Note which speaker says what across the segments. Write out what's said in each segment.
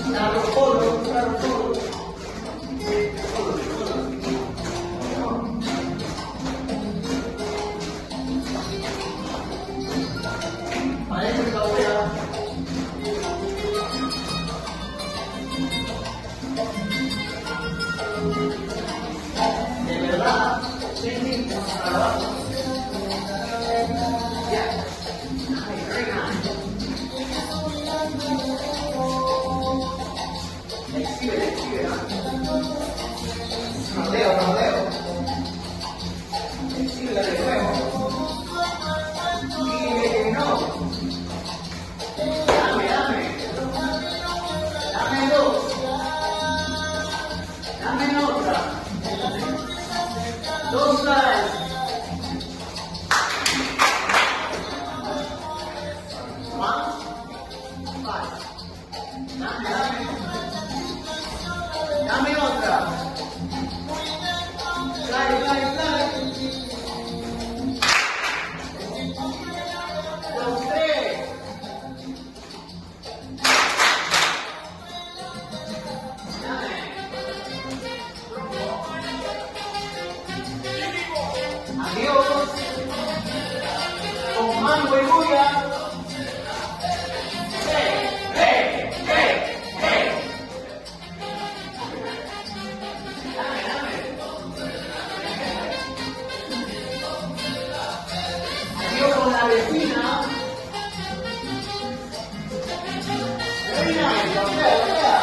Speaker 1: Claro, todo, claro, todo. Parece que voy a... De verdad, sí, para abajo. Ya. Ay, reina. Exhibe, rodeo. Exhibe de nuevo. Dime que no. Dame dos. Dame otra. Dos slides. One, five. Dame otra. Slide. Los tres. Adiós. Con mango y bulla. Hey. Adiós con la vecina. Very nice. Golpea.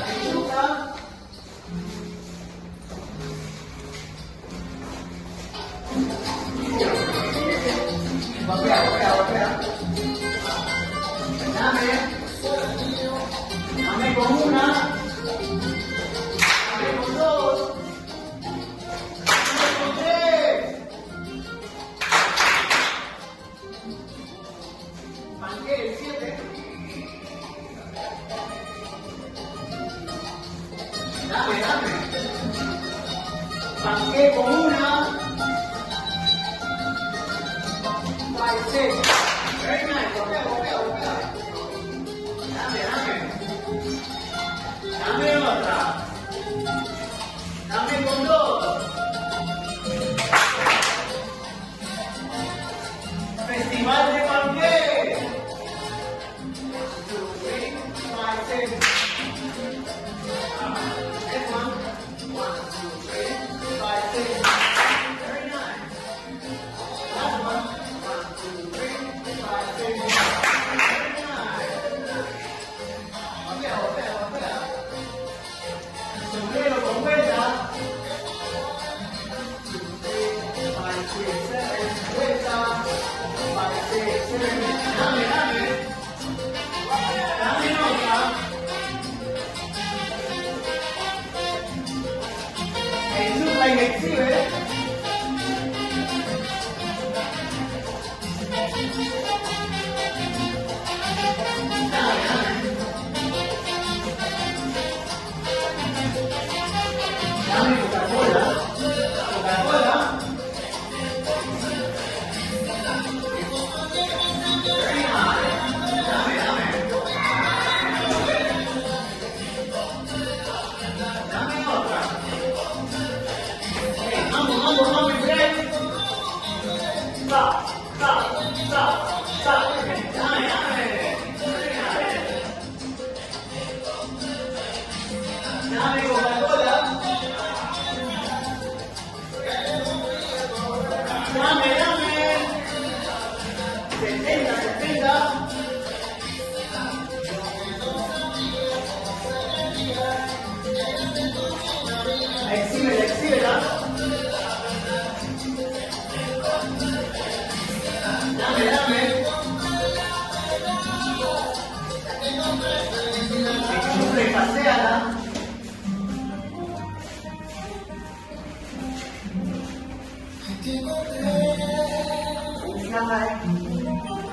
Speaker 1: Disfruta. Golpea. Dame con una. Dame con dos. Dame con tres. Panque, 7. Dame. Panque con una. 5, 6. Very nice. Golpea. Dame otra. Dame con dos. Festival de panque. 1, 2, 3, 5, 6. Next one. 1, 2, 3, 5, 6. Very nice. Last one. 1, 2, 3, 5, 6. Very nice. Golpea. Sombrero con vuelta. 2, 3, 5, 6, 7. Vuelta. 5, 6, 7. Dame. Dame nota. Exulta y exhibe. Dame Coca-Cola. Very nice. Dame otra. Hey, mambo, break. Stop. Dame. Dame Coca-Cola. Dame. 70. Exhíbela. Dame. Paseala. Bye.